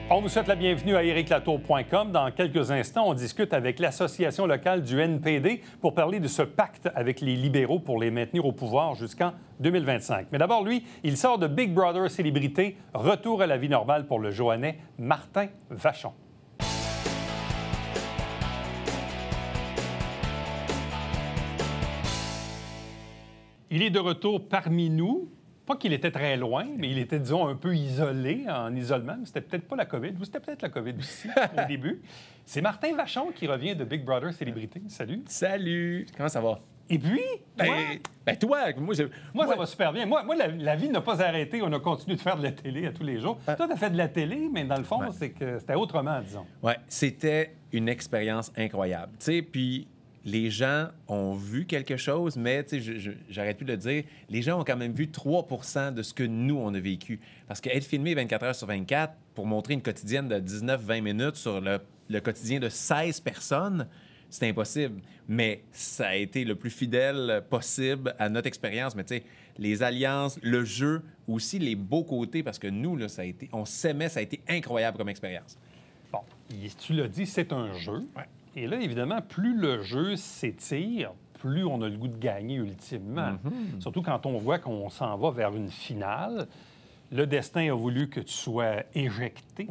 On vous souhaite la bienvenue à ériclatour.com. Dans quelques instants, on discute avec l'association locale du NPD pour parler de ce pacte avec les libéraux pour les maintenir au pouvoir jusqu'en 2025. Mais d'abord, lui, il sort de Big Brother Célébrité. Retour à la vie normale pour le Joannais Martin Vachon. Il est de retour parmi nous. Pas qu'il était très loin, mais il était, disons, un peu isolé, en isolement. C'était peut-être pas la COVID, ou c'était peut-être la COVID aussi, au début. C'est Martin Vachon qui revient de Big Brother Célébrité. Salut. Salut. Comment ça va? Et puis, toi? Toi, moi, ça va super bien. Moi la vie n'a pas arrêté. On a continué de faire de la télé à tous les jours. Toi, tu as fait de la télé, mais dans le fond, c'est que c'était autrement, disons. Oui, c'était une expérience incroyable. Tu sais, puis les gens ont vu quelque chose, mais j'arrête plus de le dire, les gens ont quand même vu 3 % de ce que nous, on a vécu. Parce qu'être filmé 24 heures sur 24 pour montrer une quotidienne de 19-20 minutes sur le quotidien de 16 personnes, c'est impossible. Mais ça a été le plus fidèle possible à notre expérience. Mais tu sais, les alliances, le jeu, aussi les beaux côtés, parce que nous, là, on s'aimait, ça a été incroyable comme expérience. Bon, tu l'as dit, c'est un jeu. Ouais. Et là, évidemment, plus le jeu s'étire, plus on a le goût de gagner ultimement. Mm-hmm. Surtout quand on voit qu'on s'en va vers une finale. Le destin a voulu que tu sois éjecté,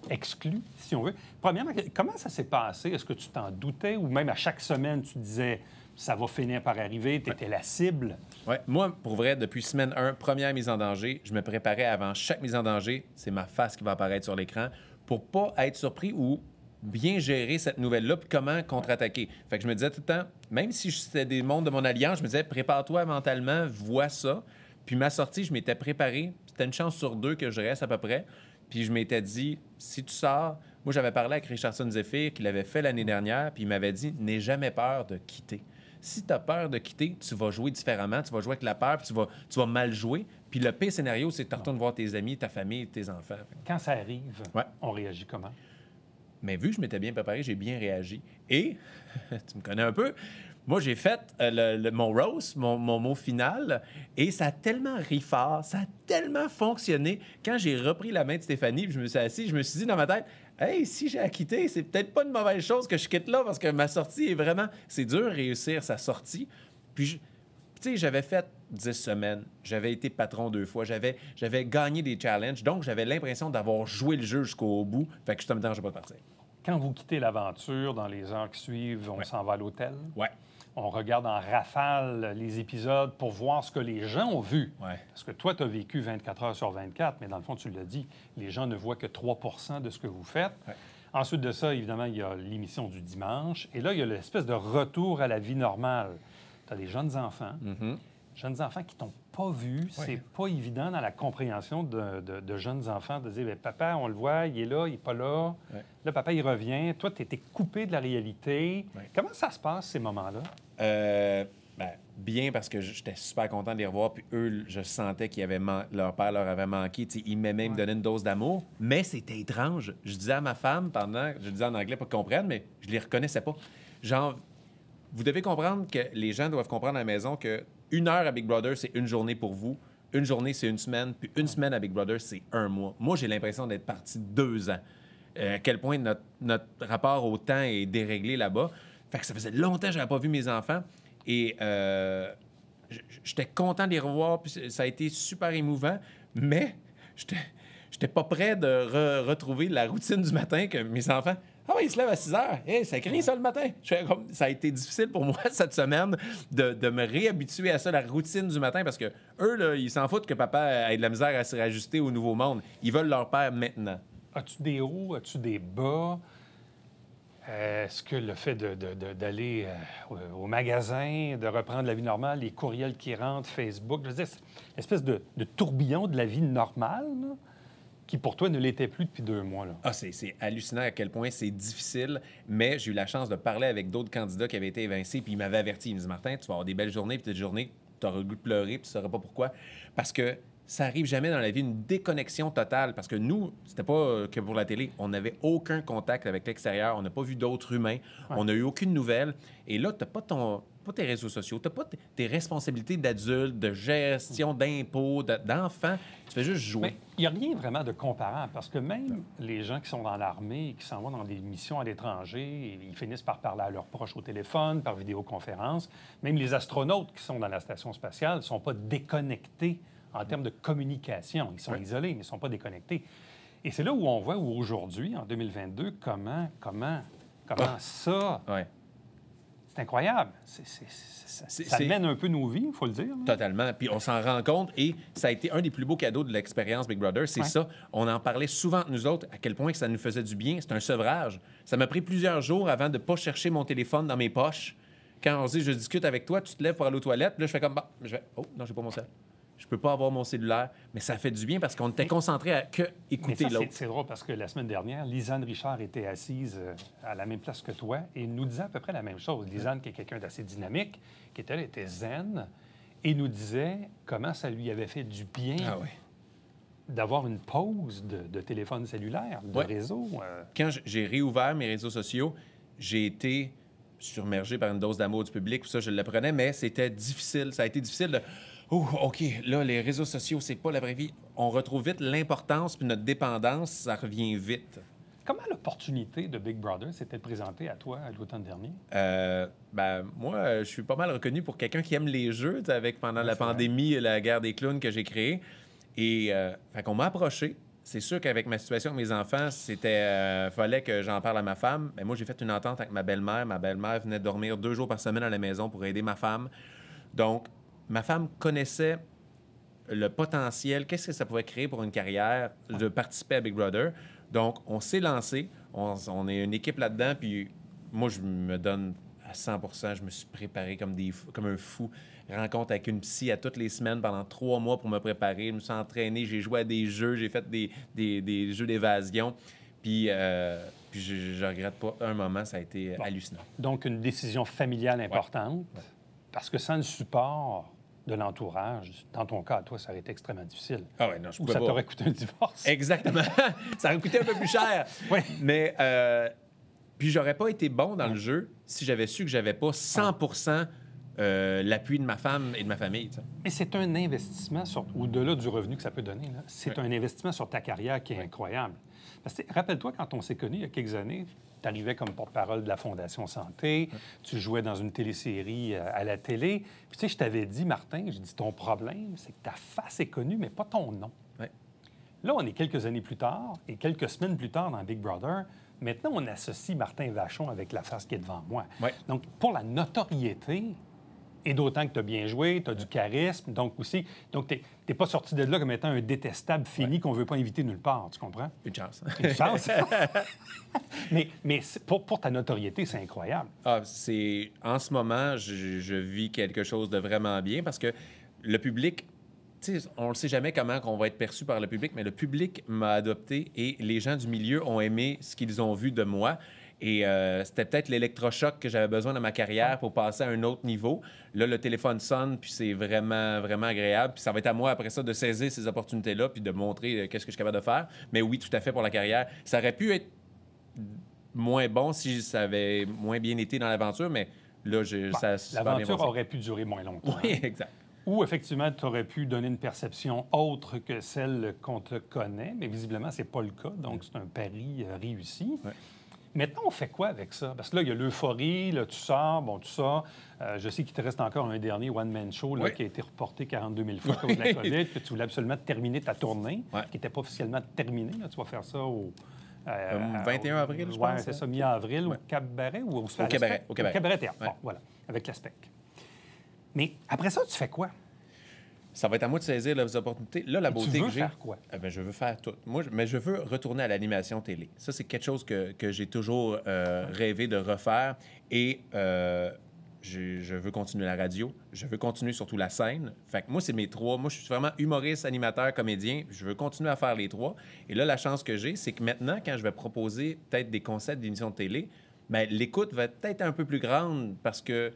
exclu, si on veut. Premièrement, comment ça s'est passé? Est-ce que tu t'en doutais ou même à chaque semaine, tu disais ça va finir par arriver, tu étais la cible? Oui. Moi, pour vrai, depuis semaine 1, première mise en danger, je me préparais avant chaque mise en danger. C'est ma face qui va apparaître sur l'écran pour pas être surpris ou bien gérer cette nouvelle-là, puis comment contre-attaquer. Fait que je me disais tout le temps, même si c'était des mondes de mon alliance, je me disais, prépare-toi mentalement, vois ça. Puis ma sortie, je m'étais préparé. C'était une chance sur 2 que je reste à peu près. Puis je m'étais dit, si tu sors... Moi, j'avais parlé avec Richardson Zephyr, qui l'avait fait l'année dernière, puis il m'avait dit, n'aie jamais peur de quitter. Si tu as peur de quitter, tu vas jouer différemment, tu vas jouer avec la peur, puis tu vas mal jouer. Puis le pire scénario, c'est que tu retournes voir tes amis, ta famille, tes enfants. Quand ça arrive, on réagit comment? Mais vu que je m'étais bien préparé, j'ai bien réagi. Et, tu me connais un peu, moi, j'ai fait mon roast, mon mot final, et ça a tellement ri fort, ça a tellement fonctionné. Quand j'ai repris la main de Stéphanie, puis je me suis assis, je me suis dit dans ma tête, « Hey, si j'ai à quitter, c'est peut-être pas une mauvaise chose que je quitte là, parce que ma sortie est vraiment... C'est dur de réussir sa sortie. » Puis, tu sais, j'avais fait 10 semaines, j'avais été patron 2 fois, j'avais gagné des challenges, donc j'avais l'impression d'avoir joué le jeu jusqu'au bout, fait que je ne me dérangeais pas de partir. Quand vous quittez l'aventure, dans les heures qui suivent, on s'en va à l'hôtel. Ouais. On regarde en rafale les épisodes pour voir ce que les gens ont vu. Ouais. Parce que toi, tu as vécu 24 heures sur 24, mais dans le fond, tu l'as dit, les gens ne voient que 3 % de ce que vous faites. Ouais. Ensuite de ça, évidemment, il y a l'émission du dimanche. Et là, il y a l'espèce de retour à la vie normale. Tu as des jeunes enfants. Jeunes enfants qui t'ont pas vu. C'est pas évident dans la compréhension de jeunes enfants de dire, papa, on le voit, il est là, il est pas là. Là, papa, il revient. Toi, tu étais coupé de la réalité. Comment ça se passe, ces moments-là? Bien, parce que j'étais super content de les revoir. Puis eux, je sentais leur père leur avait manqué. T'sais, ils m'aimaient, me donnaient une dose d'amour. Mais c'était étrange. Je disais à ma femme je disais en anglais pour qu'ils comprennent, mais je les reconnaissais pas. Genre, vous devez comprendre que les gens doivent comprendre à la maison que 1 heure à Big Brother, c'est une journée pour vous. Une journée, c'est une semaine. Puis une semaine à Big Brother, c'est 1 mois. Moi, j'ai l'impression d'être parti 2 ans. À quel point notre rapport au temps est déréglé là-bas. Fait que ça faisait longtemps que je n'avais pas vu mes enfants. Et j'étais content de les revoir. Puis ça a été super émouvant. Mais j'étais pas prêt de retrouver la routine du matin que mes enfants... Ah oui, ils se lèvent à 6 heures. Hey, ça crie ça le matin. Ça a été difficile pour moi cette semaine de me réhabituer à ça, la routine du matin, parce que eux, là, ils s'en foutent que papa ait de la misère à se réajuster au nouveau monde. Ils veulent leur père maintenant. As-tu des hauts? As-tu des bas? Est-ce que le fait d'aller au magasin, de reprendre la vie normale, les courriels qui rentrent, Facebook, je veux dire, c'est une espèce de tourbillon de la vie normale, là, qui pour toi ne l'était plus depuis 2 mois. Là. Ah, c'est hallucinant à quel point c'est difficile, mais j'ai eu la chance de parler avec d'autres candidats qui avaient été évincés, puis ils m'avaient averti. Ils me disaient, Martin, tu vas avoir des belles journées, puis des journées, tu auras le goût de pleurer, puis tu ne sauras pas pourquoi. Parce que ça arrive jamais dans la vie, une déconnexion totale. Parce que nous, c'était pas que pour la télé. On n'avait aucun contact avec l'extérieur. On n'a pas vu d'autres humains. Ouais. On n'a eu aucune nouvelle. Et là, tu n'as pas tes réseaux sociaux. Tu n'as pas tes responsabilités d'adulte, de gestion d'impôts, d'enfants. Tu fais juste jouer. Mais il n'y a rien vraiment de comparable. Parce que même les gens qui sont dans l'armée et qui s'en vont dans des missions à l'étranger, ils finissent par parler à leurs proches au téléphone, par vidéoconférence. Même les astronautes qui sont dans la station spatiale ne sont pas déconnectés en termes de communication. Ils sont isolés, mais ils ne sont pas déconnectés. Et c'est là où on voit aujourd'hui, en 2022, comment ça... Ouais. C'est incroyable. Ça mène un peu nos vies, il faut le dire. Là. Totalement. Puis on s'en rend compte et ça a été un des plus beaux cadeaux de l'expérience Big Brother. C'est ça. On en parlait souvent, nous autres, à quel point que ça nous faisait du bien. C'est un sevrage. Ça m'a pris plusieurs jours avant de ne pas chercher mon téléphone dans mes poches. Quand on se dit, je discute avec toi, tu te lèves pour aller aux toilettes. Là, je fais comme, oh, non, j'ai pas mon cell. Je peux pas avoir mon cellulaire, mais ça fait du bien parce qu'on était concentré à écouter l'autre. C'est drôle parce que la semaine dernière, Lisanne Richard était assise à la même place que toi et nous disait à peu près la même chose. Lisanne, qui est quelqu'un d'assez dynamique, qui était zen, et nous disait comment ça lui avait fait du bien d'avoir une pause de téléphone cellulaire, de réseau. Quand j'ai réouvert mes réseaux sociaux, j'ai été submergé par une dose d'amour du public. Ça, je l'apprenais, mais c'était difficile. Ça a été difficile de... Oh, OK, là, les réseaux sociaux, c'est pas la vraie vie. On retrouve vite l'importance, puis notre dépendance, ça revient vite. Comment l'opportunité de Big Brother s'était présentée à toi à l'automne dernier? Moi, je suis pas mal reconnu pour quelqu'un qui aime les jeux, avec pendant la pandémie et la guerre des clowns que j'ai créée. Et fait qu'on m'a approché. C'est sûr qu'avec ma situation avec mes enfants, c'était fallait que j'en parle à ma femme. Mais moi, j'ai fait une entente avec ma belle-mère. Ma belle-mère venait dormir 2 jours par semaine à la maison pour aider ma femme. Donc, ma femme connaissait le potentiel, qu'est-ce que ça pouvait créer pour une carrière de participer à Big Brother. Donc, on s'est lancé. On est une équipe là-dedans. Puis moi, je me donne à 100%. Je me suis préparé comme un fou. Rencontre avec une psy à toutes les semaines pendant 3 mois pour me préparer. Je me suis entraîné. J'ai joué à des jeux. J'ai fait des jeux d'évasion. Puis je regrette pas un moment. Ça a été hallucinant. Donc, une décision familiale importante. Ouais. Parce que sans le support de l'entourage, dans ton cas, toi, ça aurait été extrêmement difficile. Ah ouais, non, je pouvais pas. Ça t'aurait coûté un divorce. Exactement. Ça aurait coûté un peu plus cher. Oui. Mais, puis j'aurais pas été bon dans le jeu si j'avais su que j'avais pas 100% l'appui de ma femme et de ma famille. T'sais. Mais c'est un investissement, au-delà du revenu que ça peut donner, c'est un investissement sur ta carrière qui est incroyable. Parce que, rappelle-toi, quand on s'est connus il y a quelques années, tu arrivais comme porte-parole de la Fondation Santé, tu jouais dans une télésérie à la télé. Puis tu sais, je t'avais dit, Martin, j'ai dit, ton problème, c'est que ta face est connue, mais pas ton nom. Ouais. Là, on est quelques années plus tard et quelques semaines plus tard dans Big Brother. Maintenant, on associe Martin Vachon avec la face qui est devant moi. Ouais. Donc, pour la notoriété, et d'autant que tu as bien joué, tu as du charisme, donc aussi... Donc, tu n'es pas sorti de là comme étant un détestable fini qu'on ne veut pas inviter nulle part, tu comprends? Une chance. Une chance. mais pour ta notoriété, c'est incroyable. En ce moment, je vis quelque chose de vraiment bien parce que le public... On ne sait jamais comment on va être perçu par le public, mais le public m'a adopté et les gens du milieu ont aimé ce qu'ils ont vu de moi. Et c'était peut-être l'électrochoc que j'avais besoin dans ma carrière pour passer à un autre niveau. Là, le téléphone sonne, puis c'est vraiment, vraiment agréable. Puis ça va être à moi, après ça, de saisir ces opportunités-là puis de montrer qu'est-ce que je suis capable de faire. Mais oui, tout à fait pour la carrière. Ça aurait pu être moins bon si ça avait moins bien été dans l'aventure, mais là, l'aventure aurait pu durer moins longtemps. Oui, exact. Ou, effectivement, tu aurais pu donner une perception autre que celle qu'on te connaît, mais visiblement, c'est pas le cas. Donc, c'est un pari réussi. Ouais. Maintenant, on fait quoi avec ça? Parce que là, il y a l'euphorie, là, tu sors, tout ça. Je sais qu'il te reste encore un dernier one-man show là, qui a été reporté 42 000 fois à cause de la COVID, que tu voulais absolument terminer ta tournée, qui n'était pas officiellement terminée. Là. Tu vas faire ça au... 21 avril, je pense. Oui, c'est ça, mi-avril, au Cabaret ou au Cabaret. Au Cabaret Théâtre, bon, voilà, avec la SPEC. Mais après ça, tu fais quoi? Ça va être à moi de saisir les opportunités. Là, la beauté que j'ai... Tu veux faire quoi? Je veux faire tout. Mais je veux retourner à l'animation télé. Ça, c'est quelque chose que j'ai toujours rêvé de refaire. Et je veux continuer la radio. Je veux continuer surtout la scène. Fait que moi, c'est mes 3. Moi, je suis vraiment humoriste, animateur, comédien. Je veux continuer à faire les 3. Et là, la chance que j'ai, c'est que maintenant, quand je vais proposer peut-être des concepts d'émissions de télé, bien, l'écoute va être peut-être un peu plus grande parce que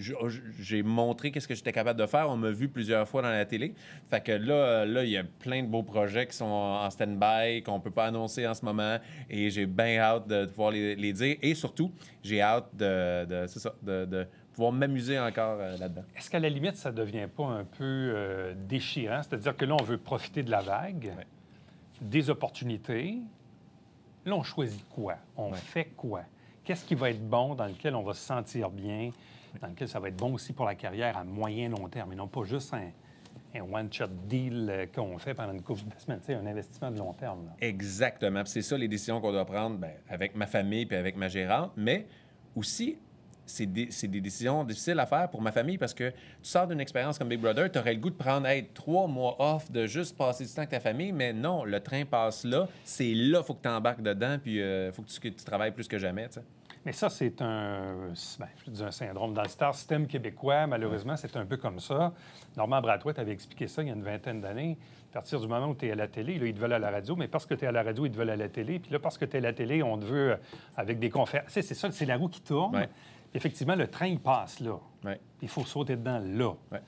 j'ai montré qu'est-ce que j'étais capable de faire. On m'a vu plusieurs fois dans la télé. Fait que là, il y a plein de beaux projets qui sont en stand-by, qu'on peut pas annoncer en ce moment. Et j'ai bien hâte de pouvoir les dire. Et surtout, j'ai hâte de pouvoir m'amuser encore là-dedans. Est-ce qu'à la limite, ça ne devient pas un peu déchirant? C'est-à-dire que là, on veut profiter de la vague, des opportunités. Là, on choisit quoi? On fait quoi? Qu'est-ce qui va être bon, dans lequel on va se sentir bien, dans lequel ça va être bon aussi pour la carrière à moyen long terme, et non pas juste un one-shot deal qu'on fait pendant une couple de semaines, un investissement de long terme. Là. Exactement. Puis c'est ça les décisions qu'on doit prendre avec ma famille puis avec ma gérante, mais aussi, c'est des décisions difficiles à faire pour ma famille parce que tu sors d'une expérience comme Big Brother, tu aurais le goût de prendre 3 mois off, de juste passer du temps avec ta famille, mais non, le train passe là, c'est là, il faut que tu embarques dedans, puis il faut que tu travailles plus que jamais, tu sais. Mais ça, c'est un syndrome. Dans le star system québécois, malheureusement, c'est un peu comme ça. Normand Bratois t'avait expliqué ça il y a une vingtaine d'années. À partir du moment où tu es à la télé, là, ils te veulent à la radio, mais parce que tu es à la radio, ils te veulent à la télé. Puis là, parce que tu es à la télé, on te veut avec des conférences. C'est ça, c'est la roue qui tourne. Ouais. Effectivement, le train, il passe là. Ouais. Il faut sauter dedans là. Ouais.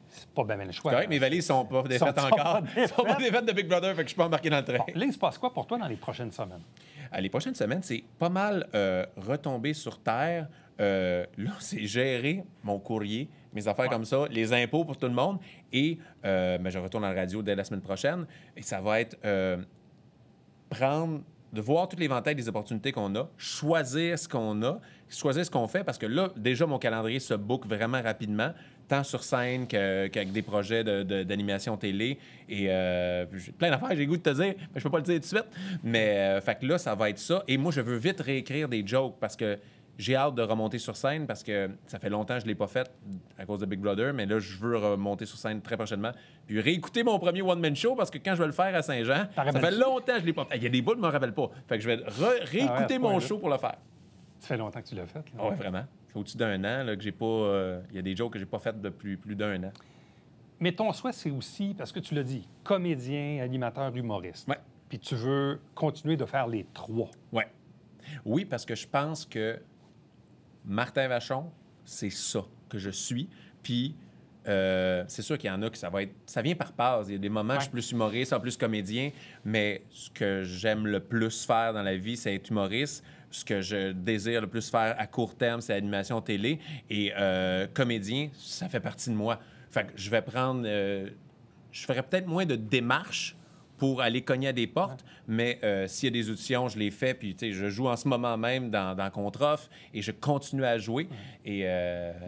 C'est pas bien le choix. C'est correct, mes valises sont pas défaites encore. Ils sont pas défaites de Big Brother, fait que je suis pas embarqué dans le train. Bon, là, il se passe quoi pour toi dans les prochaines semaines? Les prochaines semaines, c'est pas mal retomber sur terre. Là, c'est gérer mon courrier, mes affaires comme ça, les impôts pour tout le monde. Et je retourne à la radio dès la semaine prochaine. Et ça va être de voir tout l'éventail des opportunités qu'on a, choisir ce qu'on a, choisir ce qu'on fait, parce que là, déjà, mon calendrier se book vraiment rapidement, tant sur scène qu'avec des projets d'animation télé. Et j'ai plein d'affaires, j'ai le goût de te dire, mais je peux pas le dire tout de suite. Mais fait que là, ça va être ça. Et moi, je veux vite réécrire des jokes parce que j'ai hâte de remonter sur scène parce que ça fait longtemps que je ne l'ai pas fait à cause de Big Brother, mais là, je veux remonter sur scène très prochainement. Puis réécouter mon premier one-man show parce que quand je vais le faire à Saint-Jean, ça fait longtemps que je ne l'ai pas fait. Il y a des bouts, je ne me rappelle pas. Fait que je vais réécouter mon show pour le faire. Ça fait longtemps que tu l'as fait. Oui, vraiment. Ça fait au-dessus d'un an là, que j'ai pas... Il y a des jokes que j'ai pas faites depuis plus d'un an. Mais ton souhait, c'est aussi, parce que tu l'as dit, comédien, animateur, humoriste. Ouais. Puis tu veux continuer de faire les 3. Ouais. Oui, parce que je pense que Martin Vachon, c'est ça que je suis. Puis, c'est sûr qu'il y en a que ça vient par passe. Il y a des moments où je suis plus humoriste, plus comédien, mais ce que j'aime le plus faire dans la vie, c'est être humoriste. Ce que je désire le plus faire à court terme, c'est l'animation télé. Et comédien, ça fait partie de moi. Fait que je vais prendre... je ferais peut-être moins de démarches pour aller cogner à des portes, mais s'il y a des auditions, je les fais, puis tu sais, je joue en ce moment même dans Contre-Off et je continue à jouer. Et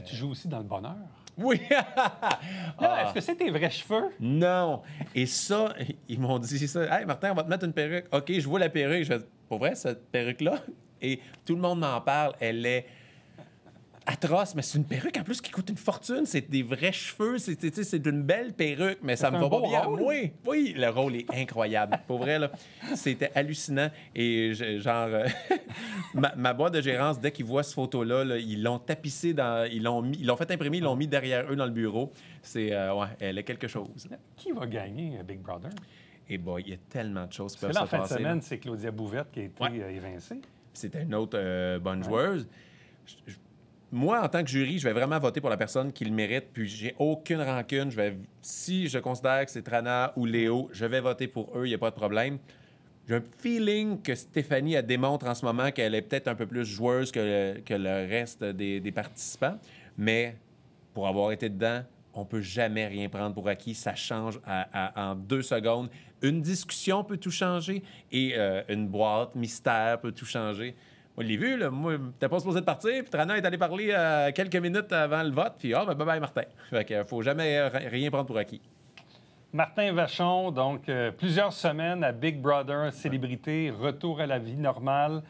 tu joues aussi dans le bonheur. Oui! Là, est-ce que c'est tes vrais cheveux? Non! Et ça, ils m'ont dit ça. « Hey, Martin, on va te mettre une perruque. » OK, je vois la perruque. Je fais « Pour vrai, cette perruque-là? » Et tout le monde m'en parle. Elle est atroce, mais c'est une perruque en plus qui coûte une fortune. C'est des vrais cheveux. C'est une belle perruque, mais ça me va pas bien. Oui, le rôle est incroyable. Pour vrai, là, c'était hallucinant. Et ma boîte de gérance, dès qu'ils voient cette photo-là, là, ils l'ont tapissé ils l'ont fait imprimer, ils l'ont mis derrière eux dans le bureau. Elle est quelque chose. Qui va gagner Big Brother? Eh bien, il y a tellement de choses qui peuvent se passer. En fin de semaine, c'est Claudia Bouvette qui a été évincée. C'était une autre bonne joueuse. Moi, en tant que jury, je vais vraiment voter pour la personne qui le mérite, puis j'ai aucune rancune. Si je considère que c'est Trana ou Léo, je vais voter pour eux, il n'y a pas de problème. J'ai un feeling que Stéphanie, elle démontre en ce moment qu'elle est peut-être un peu plus joueuse que le reste des participants, mais pour avoir été dedans, on ne peut jamais rien prendre pour acquis. Ça change en 2 secondes. Une discussion peut tout changer et une boîte mystère peut tout changer. Moi, je l'ai vu, là. Moi, t'es pas supposé de partir, puis Trana est allé parler quelques minutes avant le vote, puis bye-bye, Martin. Fait qu'il faut jamais rien prendre pour acquis. Martin Vachon, donc, plusieurs semaines à Big Brother, célébrité, retour à la vie normale.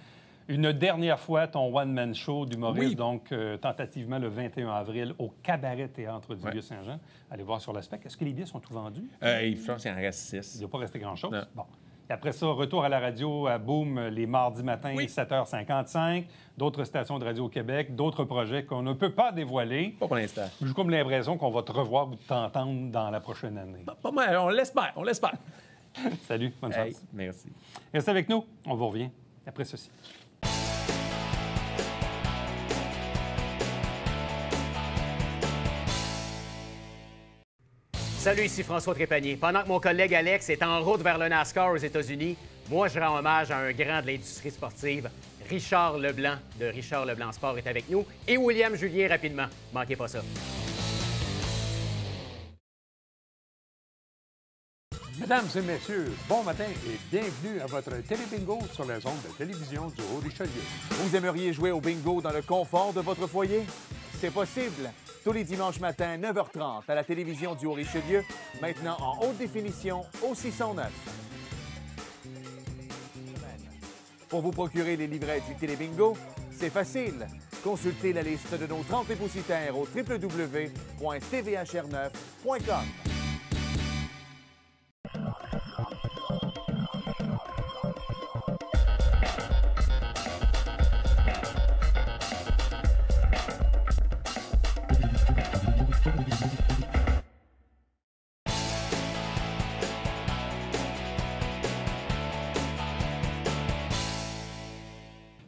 Une dernière fois, ton one-man show d'humoriste, donc tentativement le 21 avril au Cabaret Théâtre du Vieux-Saint-Jean. Allez voir sur le spec. Est-ce que les billets sont tous vendus? Je pense qu'il en reste 6. Il ne doit pas rester grand-chose. Bon. Et après ça, retour à la radio à Boom les mardis matins, 7h55. D'autres stations de radio au Québec, d'autres projets qu'on ne peut pas dévoiler. Pas pour l'instant. J'ai comme l'impression qu'on va te revoir ou t'entendre dans la prochaine année. Pas mal, on l'espère, Salut, bonne chance. Merci. Restez avec nous, on vous revient après ceci. Salut, ici François Trépanier. Pendant que mon collègue Alex est en route vers le NASCAR aux États-Unis, moi, je rends hommage à un grand de l'industrie sportive. Richard Leblanc de Richard Leblanc Sport est avec nous et William Julien rapidement. Manquez pas ça. Mesdames et messieurs, bon matin et bienvenue à votre télébingo sur les ondes de télévision du Haut-Richelieu. Vous aimeriez jouer au bingo dans le confort de votre foyer? C'est possible. Tous les dimanches matins, 9h30, à la télévision du Haut-Richelieu, maintenant en haute définition au 609. Pour vous procurer les livrets du télébingo, c'est facile. Consultez la liste de nos 30 dépositaires au www.tvhr9.com.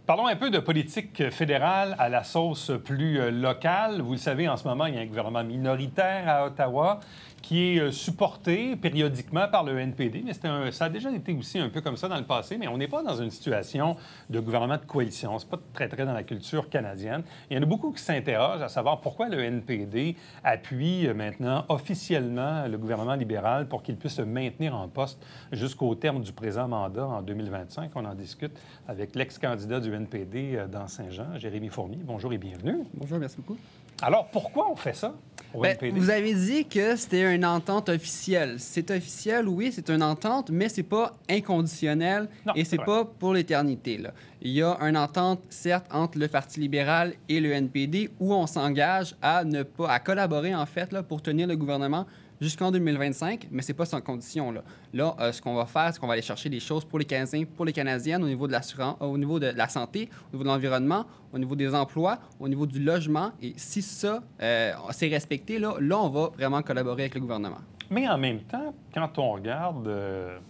Parlons un peu de politique fédérale à la sauce plus locale. Vous le savez, en ce moment, il y a un gouvernement minoritaire à Ottawa qui est supporté périodiquement par le NPD, mais ça a déjà été aussi un peu comme ça dans le passé, mais on n'est pas dans une situation de gouvernement de coalition. C'est pas très dans la culture canadienne. Il y en a beaucoup qui s'interrogent à savoir pourquoi le NPD appuie maintenant officiellement le gouvernement libéral pour qu'il puisse se maintenir en poste jusqu'au terme du présent mandat en 2025. On en discute avec l'ex-candidat du NPD dans Saint-Jean, Jérémy Fournier. Bonjour et bienvenue. Bonjour, merci beaucoup. Alors, pourquoi on fait ça au NPD? Vous avez dit que c'était une entente officielle. C'est officiel, oui, c'est une entente, mais c'est pas inconditionnel et c'est pas pour l'éternité, là. Il y a une entente, certes, entre le Parti libéral et le NPD où on s'engage à collaborer, en fait, là, pour tenir le gouvernement jusqu'en 2025, mais c'est pas sans condition, là. Là, ce qu'on va faire, c'est qu'on va aller chercher des choses pour les Canadiens, pour les Canadiennes, au niveau de l'assurance, au niveau de la santé, au niveau de l'environnement, au niveau des emplois, au niveau du logement. Et si ça, c'est respecté, là, on va vraiment collaborer avec le gouvernement. Mais en même temps, quand on regarde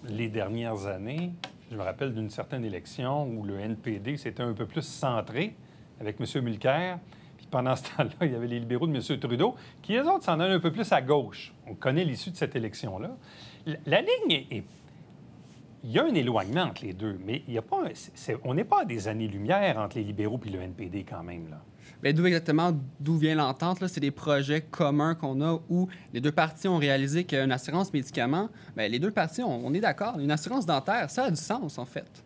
les dernières années, je me rappelle d'une certaine élection où le NPD s'était un peu plus centré avec M. Mulcair. Pendant ce temps-là, il y avait les libéraux de M. Trudeau, qui, eux autres, s'en allaient un peu plus à gauche. On connaît l'issue de cette élection-là. La ligne est... Il y a un éloignement entre les deux, mais il y a pas on n'est pas à des années-lumière entre les libéraux et le NPD quand même, là. Bien, d'où vient l'entente? C'est des projets communs qu'on a où les deux parties ont réalisé qu'une assurance médicaments, bien, les deux parties, on est d'accord. Une assurance dentaire, ça a du sens, en fait.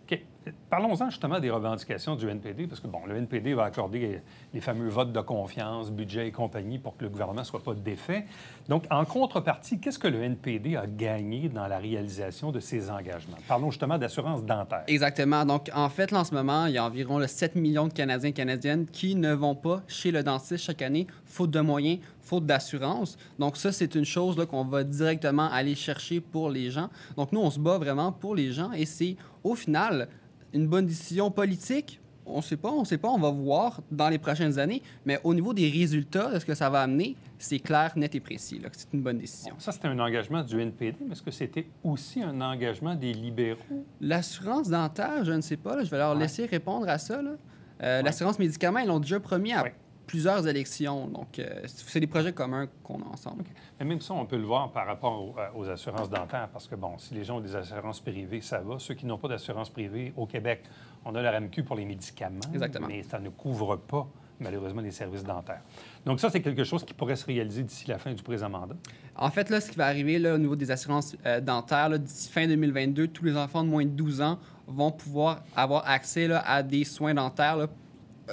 OK. Parlons-en justement des revendications du NPD, parce que, bon, le NPD va accorder les fameux votes de confiance, budget et compagnie pour que le gouvernement ne soit pas défait. Donc, en contrepartie, qu'est-ce que le NPD a gagné dans la réalisation de ses engagements? Parlons justement d'assurance dentaire. Exactement. Donc, en fait, là, en ce moment, il y a environ 7 millions de Canadiens et Canadiennes qui ne vont pas chez le dentiste chaque année, faute de moyens, faute d'assurance. Donc, ça, c'est une chose là, qu'on va directement aller chercher pour les gens. Donc, nous, on se bat vraiment pour les gens et c'est, au final, une bonne décision politique. On ne sait pas, on va voir dans les prochaines années, mais au niveau des résultats de ce que ça va amener, c'est clair, net et précis, là, que c'est une bonne décision. Ça, c'était un engagement du NPD, mais est-ce que c'était aussi un engagement des libéraux? L'assurance dentaire, je ne sais pas, là, je vais leur laisser répondre à ça, là. L'assurance médicaments, ils l'ont déjà promis à plusieurs élections, donc c'est des projets communs qu'on a ensemble. Okay. Mais même ça, on peut le voir par rapport aux assurances dentaires, parce que, bon, si les gens ont des assurances privées, ça va. Ceux qui n'ont pas d'assurance privée, au Québec, on a la RAMQ pour les médicaments, exactement, mais ça ne couvre pas, malheureusement, les services dentaires. Donc ça, c'est quelque chose qui pourrait se réaliser d'ici la fin du présent mandat. En fait, là, ce qui va arriver là, au niveau des assurances dentaires, là, d'ici fin 2022, tous les enfants de moins de 12 ans vont pouvoir avoir accès là, à des soins dentaires là,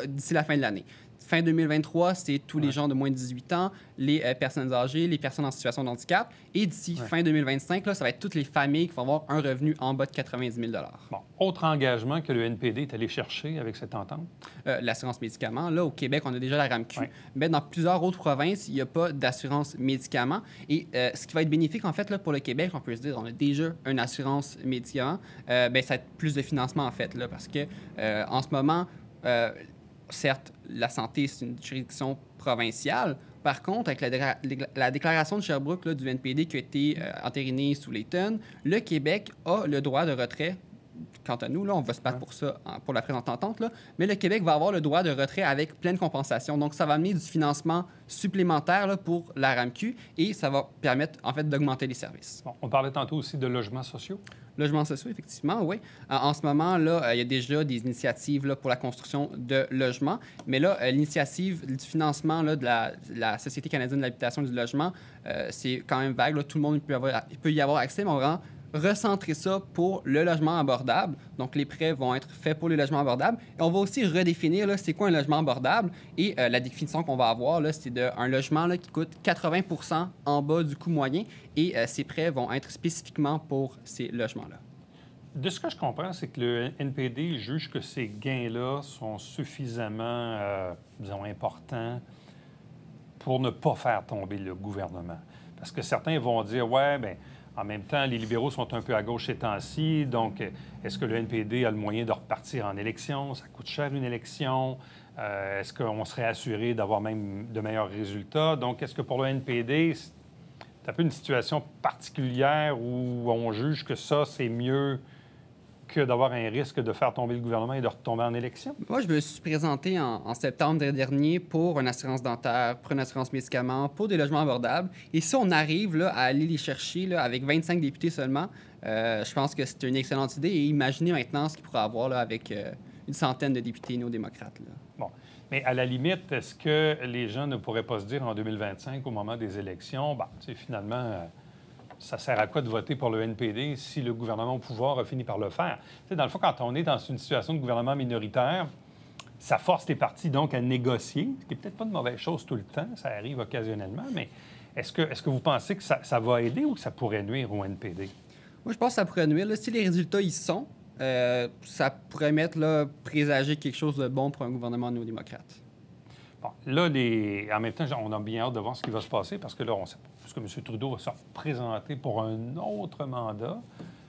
d'ici la fin de l'année. Fin 2023, c'est tous les gens de moins de 18 ans, les personnes âgées, les personnes en situation de handicap. Et d'ici fin 2025, là, ça va être toutes les familles qui vont avoir un revenu en bas de 90 000 $. Bon. Autre engagement que le NPD est allé chercher avec cette entente? L'assurance médicaments. Là, au Québec, on a déjà la RAMQ. Mais dans plusieurs autres provinces, il n'y a pas d'assurance médicaments. Et ce qui va être bénéfique, en fait, là, pour le Québec, on peut se dire on a déjà une assurance médicaments. Ça va être plus de financement, en fait, là, parce que en ce moment... certes, la santé, c'est une juridiction provinciale. Par contre, avec la déclaration de Sherbrooke là, du NPD qui a été entérinée sous Layton, le Québec a le droit de retrait quant à nous, là, on va se battre pour ça, pour la présente entente, là, mais le Québec va avoir le droit de retrait avec pleine compensation. Donc, ça va amener du financement supplémentaire là, pour la RAMQ et ça va permettre, en fait, d'augmenter les services. Bon, on parlait tantôt aussi de logements sociaux. Logements sociaux, effectivement, oui. En ce moment, là, il y a déjà des initiatives là, pour la construction de logements. Mais là, l'initiative du financement là, de la Société canadienne de l'habitation et du logement, c'est quand même vague. Là. Tout le monde peut y avoir accès, mais on va vraiment recentrer ça pour le logement abordable. Donc, les prêts vont être faits pour les logements abordables. Et on va aussi redéfinir là, c'est quoi un logement abordable. Et la définition qu'on va avoir, là, c'est un logement là, qui coûte 80 % en bas du coût moyen. Et ces prêts vont être spécifiquement pour ces logements-là. De ce que je comprends, c'est que le NPD juge que ces gains-là sont suffisamment, disons, importants pour ne pas faire tomber le gouvernement. Parce que certains vont dire, ouais, bien, en même temps, les libéraux sont un peu à gauche ces temps-ci, donc est-ce que le NPD a le moyen de repartir en élection? Ça coûte cher une élection. Est-ce qu'on serait assuré d'avoir même de meilleurs résultats? Donc, est-ce que pour le NPD, c'est un peu une situation particulière où on juge que ça, c'est mieux que d'avoir un risque de faire tomber le gouvernement et de retomber en élection? Moi, je me suis présenté en septembre dernier pour une assurance dentaire, pour une assurance médicaments, pour des logements abordables. Et si on arrive là, à aller les chercher là, avec 25 députés seulement, je pense que c'est une excellente idée. Et imaginez maintenant ce qu'il pourrait avoir là, avec une centaine de députés néo-démocrates. Là. Bon. Mais à la limite, est-ce que les gens ne pourraient pas se dire en 2025, au moment des élections, ben, finalement... ça sert à quoi de voter pour le NPD si le gouvernement au pouvoir a fini par le faire? Tu sais, dans le fond, quand on est dans une situation de gouvernement minoritaire, ça force les partis donc à négocier, ce qui n'est peut-être pas une mauvaise chose tout le temps, ça arrive occasionnellement, mais est-ce que vous pensez que ça va aider ou que ça pourrait nuire au NPD? Moi, je pense que ça pourrait nuire. Là, si les résultats y sont, ça pourrait présager quelque chose de bon pour un gouvernement néo-démocrate. Bon, là, en même temps, on a bien hâte de voir ce qui va se passer parce que là, on sait pas. Parce que M. Trudeau va se représenter pour un autre mandat.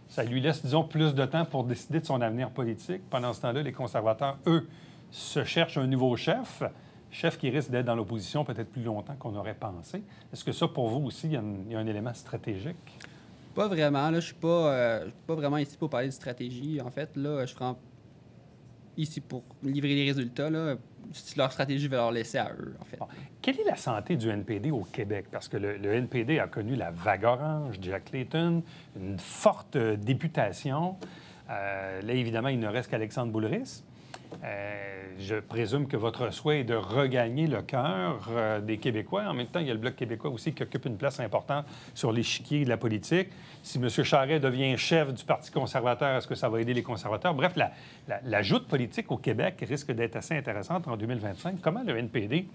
Ça lui laisse, disons, plus de temps pour décider de son avenir politique. Pendant ce temps-là, les conservateurs, eux, se cherchent un nouveau chef qui risque d'être dans l'opposition peut-être plus longtemps qu'on aurait pensé. Est-ce que ça, pour vous aussi, il y a un élément stratégique? Pas vraiment. Là, je ne suis pas vraiment ici pour parler de stratégie. En fait, là, je suis ici pour livrer les résultats. Là. Leur stratégie va leur laisser à eux, en fait. Bon. Quelle est la santé du NPD au Québec? Parce que le NPD a connu la vague orange, Jack Layton, une forte députation. Là, évidemment, il ne reste qu'Alexandre Boulris. Je présume que votre souhait est de regagner le cœur des Québécois. En même temps, il y a le Bloc québécois aussi qui occupe une place importante sur l'échiquier de la politique. Si M. Charest devient chef du Parti conservateur, est-ce que ça va aider les conservateurs? Bref, la joute politique au Québec risque d'être assez intéressante en 2025. Comment le NPD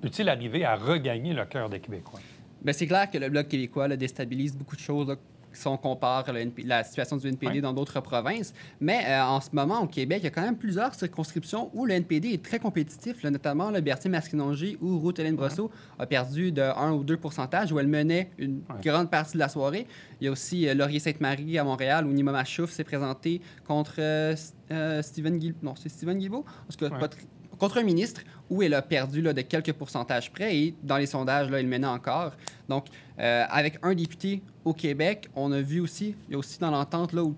peut-il arriver à regagner le cœur des Québécois? Bien, c'est clair que le Bloc québécois là, déstabilise beaucoup de choses. Là. Si on compare la situation du NPD dans d'autres provinces. Mais en ce moment, au Québec, il y a quand même plusieurs circonscriptions où le NPD est très compétitif, là, notamment le Berthier-Masquinongé, où Ruth-Hélène Brosseau a perdu de 1 ou 2 %, où elle menait une grande partie de la soirée. Il y a aussi Laurier-Sainte-Marie à Montréal, où Nima Machouf s'est présenté contre Stephen Guilbeault. Non, c'est Stephen Guilbeault? Contre un ministre où elle a perdu là, de quelques pourcentages près et dans les sondages, là, elle menait encore. Donc, avec un député au Québec, on a vu aussi, il y a aussi dans l'entente là, où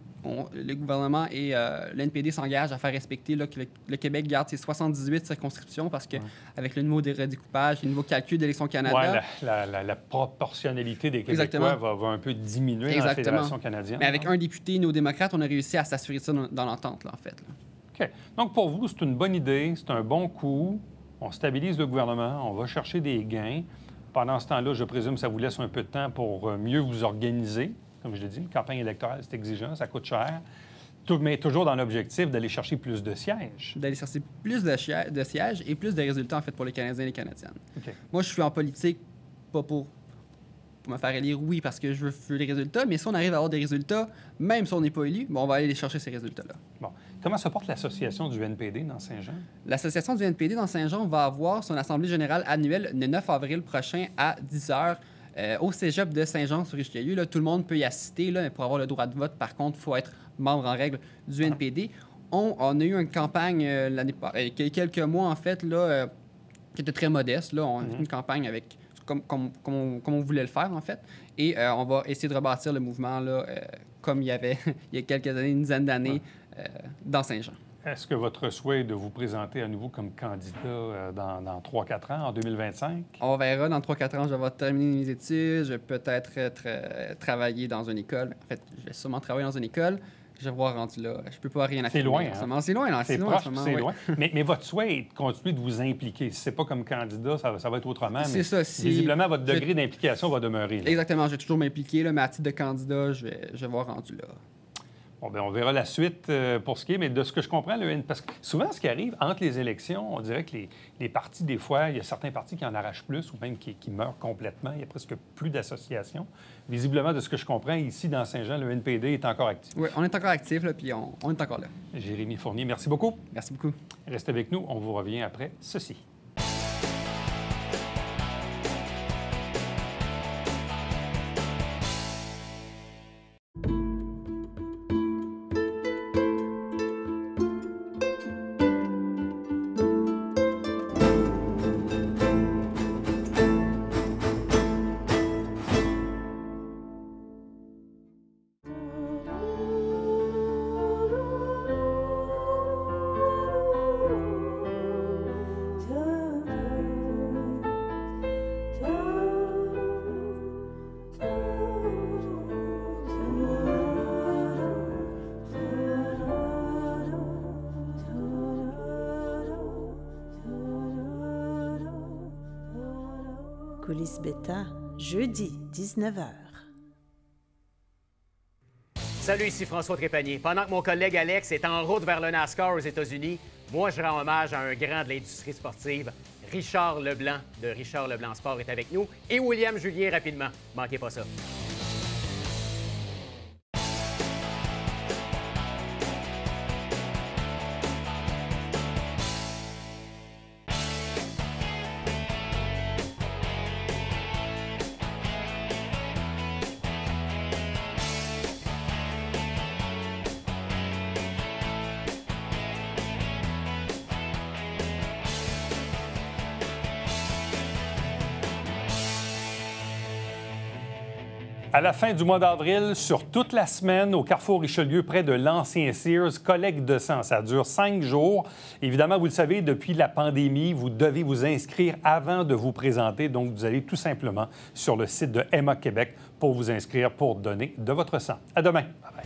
le gouvernement et l'NPD s'engagent à faire respecter là, que le Québec garde ses 78 circonscriptions parce qu'avec le nouveau redécoupage, le nouveau calcul d'Élections Canada... Oui, la proportionnalité des Québécois va un peu diminuer dans la Fédération canadienne. Mais avec un député néo-démocrate, on a réussi à s'assurer ça dans l'entente, là, en fait. Là. OK. Donc, pour vous, c'est une bonne idée, c'est un bon coup. On stabilise le gouvernement, on va chercher des gains. Pendant ce temps-là, je présume que ça vous laisse un peu de temps pour mieux vous organiser. Comme je l'ai dit, une campagne électorale, c'est exigeant, ça coûte cher. Mais toujours dans l'objectif d'aller chercher plus de sièges. D'aller chercher plus de sièges et plus de résultats, en fait, pour les Canadiens et les Canadiennes. Okay. Moi, je suis en politique, pas pour me faire élire, oui, parce que je veux les résultats, mais si on arrive à avoir des résultats, même si on n'est pas élu, bon, on va aller les chercher, ces résultats-là. Bon. Comment se porte l'association du NPD dans Saint-Jean? L'association du NPD dans Saint-Jean va avoir son assemblée générale annuelle le 9 avril prochain à 10 h au cégep de Saint-Jean-sur-Richelieu. Là, tout le monde peut y assister, là, mais pour avoir le droit de vote, par contre, il faut être membre en règle du NPD. On a eu une campagne il y a quelques mois, en fait, là, qui était très modeste. Là. On a eu une campagne avec comme on voulait le faire, en fait. Et on va essayer de rebâtir le mouvement là, comme il y avait il y a quelques années, une dizaine d'années, dans Saint-Jean. Est-ce que votre souhait est de vous présenter à nouveau comme candidat dans 3-4 ans, en 2025? On verra. Dans 3-4 ans, je vais terminer mes études. Je vais peut-être travailler dans une école. En fait, je vais sûrement travailler dans une école. Je vais voir rendu là. Je peux pas rien affirmer. C'est loin, hein? C'est loin, là. C'est proche, c'est loin. Mais votre souhait est de continuer de vous impliquer. Si c'est pas comme candidat, ça va être autrement. C'est ça. Visiblement, votre degré d'implication va demeurer. Là. Exactement. Je vais toujours m'impliquer, là, mais à titre de candidat, je vais voir rendu là. Bon, bien, on verra la suite pour ce qui est, mais de ce que je comprends, parce que souvent, ce qui arrive entre les élections, on dirait que les partis, des fois, il y a certains partis qui en arrachent plus ou même qui meurent complètement. Il y a presque plus d'associations. Visiblement, de ce que je comprends, ici, dans Saint-Jean, le NPD est encore actif. Oui, on est encore actif, là, puis on est encore là. Jérémy Fournier, merci beaucoup. Merci beaucoup. Restez avec nous, on vous revient après ceci. Coulisses Bêta, jeudi, 19h. Salut, ici François Trépanier. Pendant que mon collègue Alex est en route vers le NASCAR aux États-Unis, moi, je rends hommage à un grand de l'industrie sportive. Richard Leblanc de Richard Leblanc Sport est avec nous et William Julien rapidement. Manquez pas ça. À la fin du mois d'avril, sur toute la semaine, au Carrefour Richelieu, près de l'ancien Sears, collecte de sang. Ça dure 5 jours. Évidemment, vous le savez, depuis la pandémie, vous devez vous inscrire avant de vous présenter. Donc, vous allez tout simplement sur le site de Emma Québec pour vous inscrire pour donner de votre sang. À demain. Bye bye.